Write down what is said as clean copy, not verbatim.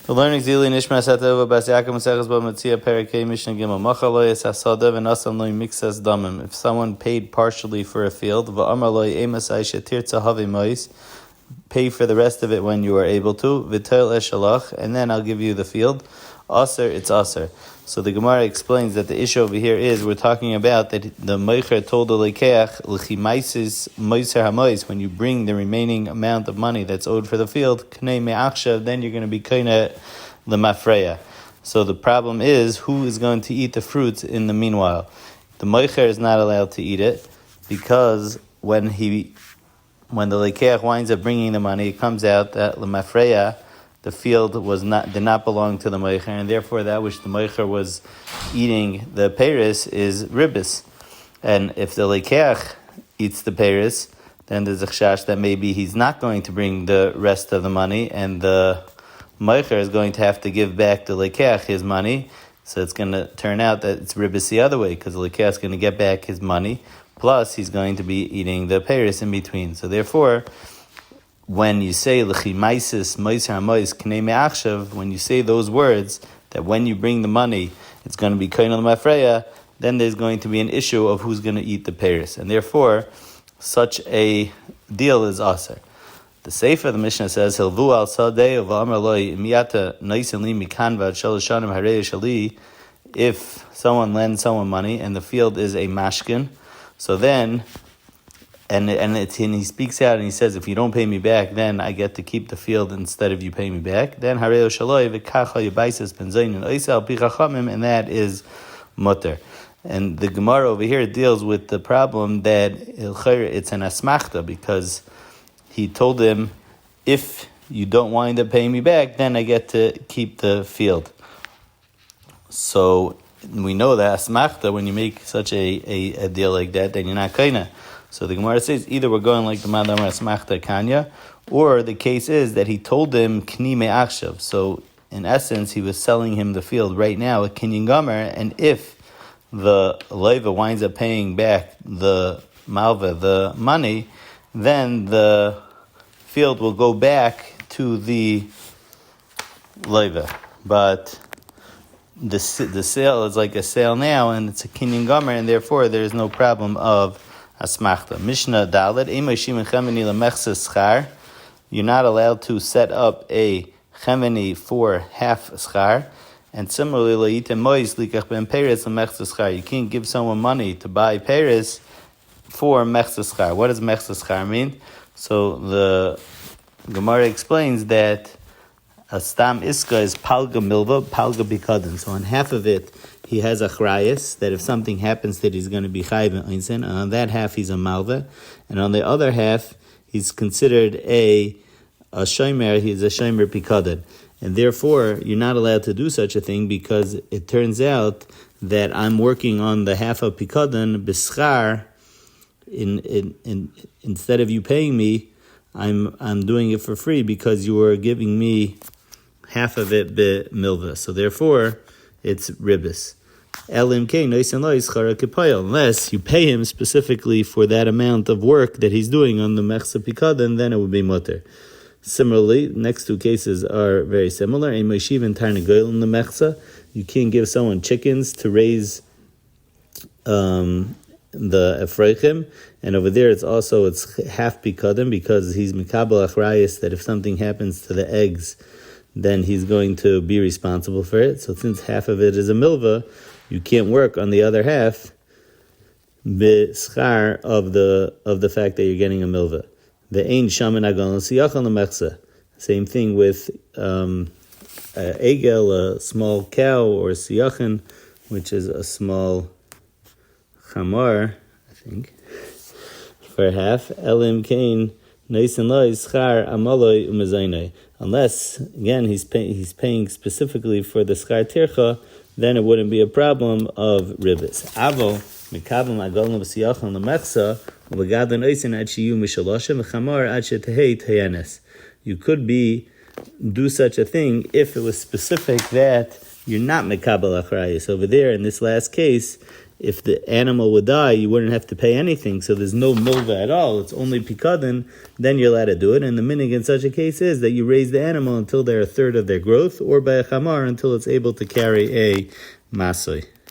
We're learning Zili Nishmas Etta Bas Yaakov Maseches Bava Metzia Perikei Mishna Gimel Machaloy Asada v'Nasan Loy Mixas Damim. If someone paid partially for a field, v'Amar Loy Emasai Shetirtza Havi Mois, pay for the rest of it when you are able to. V'Tel Eshalach, and then I'll give you the field. Aser, it's aser. So the Gemara explains that the issue over here is we're talking about that the Meicher told the Lekeach l'chimaisis moiser hamois, when you bring the remaining amount of money that's owed for the field, knei me'achshav, then you're going to be kaina lemafreya. So the problem is who is going to eat the fruits in the meanwhile. The Meicher is not allowed to eat it because when the Lekeach winds up bringing the money, it comes out that lemafreya, the field did not belong to the Meicher, and therefore that which the Meicher was eating, the Paris, is ribis. And if the Lekeach eats the Paris, then there's a chash that maybe he's not going to bring the rest of the money, and the Meicher is going to have to give back the Lekeach his money. So it's going to turn out that it's ribis the other way, because the Lekeach is going to get back his money, plus he's going to be eating the Paris in between. So therefore, when you say l'chimaisis moiser hamois knei me'achshav, when you say those words, that when you bring the money, it's going to be kain l'mafreya, then there's going to be an issue of who's going to eat the Paris, and therefore, such a deal is aser. The Sefer, the Mishnah says, Hilvu al sadeh v'amar loy miyata noisen li mikan v'ad shalosh shanim harei shali. If someone lends someone money and the field is a mashkin, so then. And he speaks out and he says, if you don't pay me back, then I get to keep the field instead of you paying me back. Then hareo shaloi v'kacha yabaises benzayin and oisal pichachamim, and that is mutter. And the Gemara over here deals with the problem that it's an asmachta, because he told him, if you don't wind up paying me back, then I get to keep the field. So we know that asmachta, when you make such a deal like that, then you're not kaina. So the Gemara says either we're going like the Madam Asmachta Kanya, or the case is that he told him Kni Me'achshav. So in essence, he was selling him the field right now at Kinyan Gomer, and if the Leiva winds up paying back the Malva, the money, then the field will go back to the Leiva. But the sale is like a sale now, and it's a Kinyan Gomer, and therefore there is no problem of Asmachta. Mishna Dalet, you're not allowed to set up a chemeni for half schar, and similarly, you can't give someone money to buy Paris for mechza schar. What does mechza schar mean? So the Gemara explains that a stam iska is palga milva, palga bikadin. So on half of it, he has a chrayas, that if something happens that he's going to be chayv and einsen, and on that half he's a malva, and on the other half he's considered a shomer, he's a shomer pikadon. And therefore, you're not allowed to do such a thing, because it turns out that I'm working on the half of pikadon, bischar, instead of you paying me, I'm doing it for free, because you are giving me half of it be milva. So therefore, it's ribis. Unless you pay him specifically for that amount of work that he's doing on the mechza pikadon, then it would be mutter. Similarly, next two cases are very similar. In Meishiv and Tarnagoyl in the mechza, you can't give someone chickens to raise the efreichim, and over there it's half pikadon, because he's mikabel achrayis, that if something happens to the eggs, then he's going to be responsible for it. So since half of it is a milva, you can't work on the other half b'schar of the fact that you're getting a milva. The ein shaman agon siyachon lemechza. Same thing with egel, a small cow, or siyachin, which is a small chamar, I think, for half. Elim kain neisen loy schar amaloy umezaynay. Unless, again, he's paying specifically for the schar tircha, then it wouldn't be a problem of ribis. Avo mikabel magolim v'siyachon lemechza u'begadon oisin ad shiyu mishaloshem v'chamar ad shetehei teyanes. You could do such a thing if it was specific that you're not mikabel achrayis. Over there, in this last case, if the animal would die, you wouldn't have to pay anything, so there's no milva at all, it's only pikadon, then you're allowed to do it. And the minig in such a case is that you raise the animal until they're a third of their growth, or by a chamar until it's able to carry a masoi.